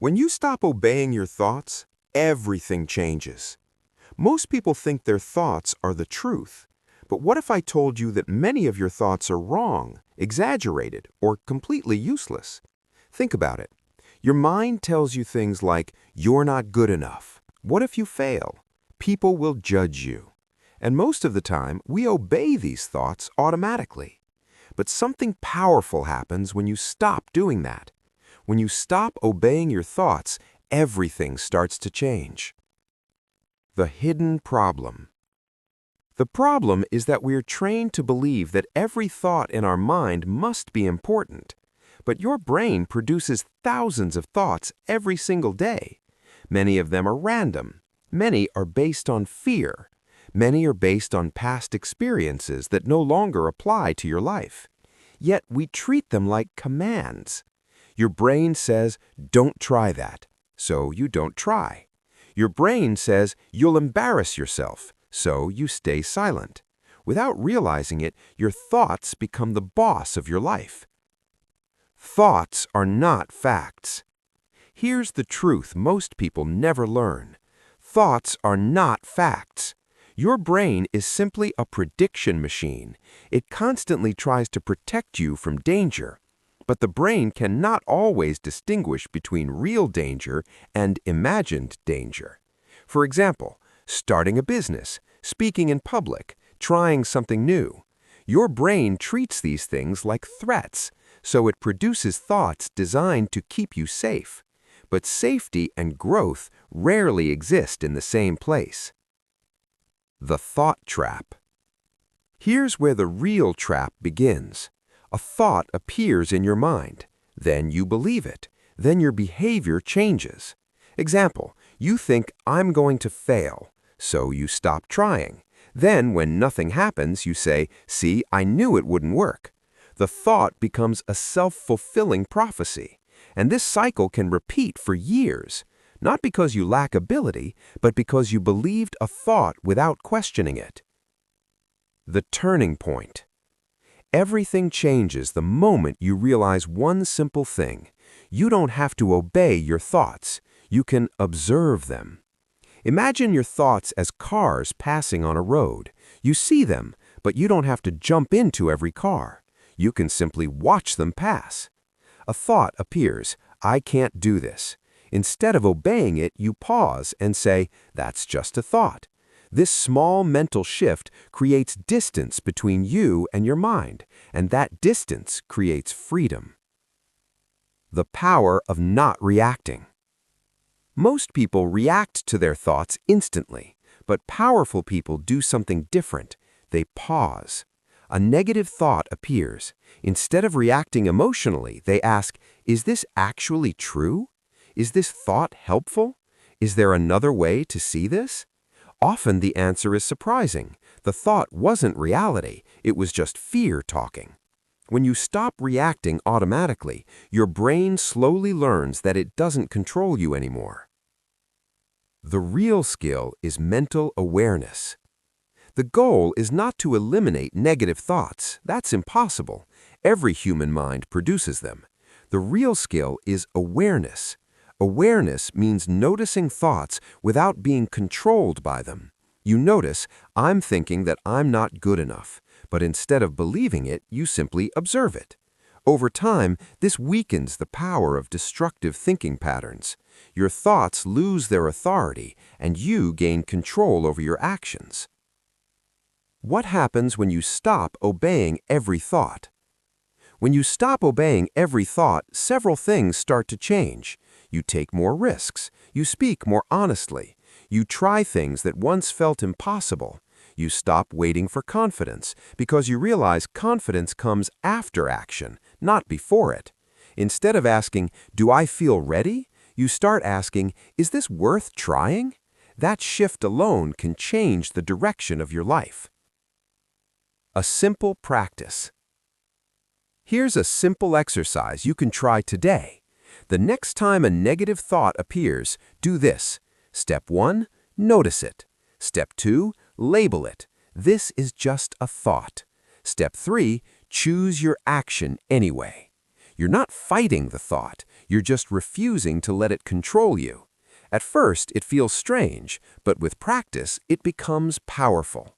When you stop obeying your thoughts, everything changes. Most people think their thoughts are the truth. But what if I told you that many of your thoughts are wrong, exaggerated, or completely useless? Think about it. Your mind tells you things like, "You're not good enough. What if you fail? People will judge you." And most of the time, we obey these thoughts automatically. But something powerful happens when you stop doing that. When you stop obeying your thoughts, everything starts to change. The hidden problem. The problem is that we're trained to believe that every thought in our mind must be important. But your brain produces thousands of thoughts every single day. Many of them are random. Many are based on fear. Many are based on past experiences that no longer apply to your life. Yet we treat them like commands. Your brain says, "Don't try that," so you don't try. Your brain says, "You'll embarrass yourself," so you stay silent. Without realizing it, your thoughts become the boss of your life. Thoughts are not facts. Here's the truth most people never learn. Thoughts are not facts. Your brain is simply a prediction machine. It constantly tries to protect you from danger. But the brain cannot always distinguish between real danger and imagined danger. For example, starting a business, speaking in public, trying something new. Your brain treats these things like threats, so it produces thoughts designed to keep you safe. But safety and growth rarely exist in the same place. The thought trap. Here's where the real trap begins. A thought appears in your mind. Then you believe it. Then your behavior changes. Example, you think, "I'm going to fail," so you stop trying. Then when nothing happens, you say, "See, I knew it wouldn't work." The thought becomes a self-fulfilling prophecy. And this cycle can repeat for years, not because you lack ability, but because you believed a thought without questioning it. The turning point. Everything changes the moment you realize one simple thing. You don't have to obey your thoughts. You can observe them. Imagine your thoughts as cars passing on a road. You see them, but you don't have to jump into every car. You can simply watch them pass. A thought appears, "I can't do this." Instead of obeying it, you pause and say, "That's just a thought." This small mental shift creates distance between you and your mind, and that distance creates freedom. The power of not reacting. Most people react to their thoughts instantly, but powerful people do something different. They pause. A negative thought appears. Instead of reacting emotionally, they ask, "Is this actually true? Is this thought helpful? Is there another way to see this?" Often the answer is surprising. The thought wasn't reality, it was just fear talking. When you stop reacting automatically, your brain slowly learns that it doesn't control you anymore. The real skill is mental awareness. The goal is not to eliminate negative thoughts. That's impossible. Every human mind produces them. The real skill is awareness. Awareness means noticing thoughts without being controlled by them. You notice, "I'm thinking that I'm not good enough," but instead of believing it, you simply observe it. Over time, this weakens the power of destructive thinking patterns. Your thoughts lose their authority, and you gain control over your actions. What happens when you stop obeying every thought? When you stop obeying every thought, several things start to change. You take more risks. You speak more honestly. You try things that once felt impossible. You stop waiting for confidence because you realize confidence comes after action, not before it. Instead of asking, "Do I feel ready?" you start asking, "Is this worth trying?" That shift alone can change the direction of your life. A simple practice. Here's a simple exercise you can try today. The next time a negative thought appears, do this. Step 1, notice it. Step 2, label it. This is just a thought. Step 3, choose your action anyway. You're not fighting the thought, you're just refusing to let it control you. At first, it feels strange, but with practice, it becomes powerful.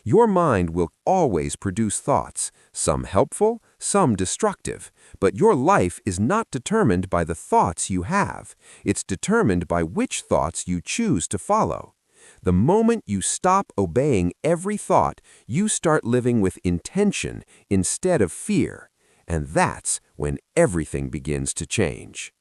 Your mind will always produce thoughts, some helpful, some destructive, but your life is not determined by the thoughts you have. It's determined by which thoughts you choose to follow. The moment you stop obeying every thought, you start living with intention instead of fear, and that's when everything begins to change.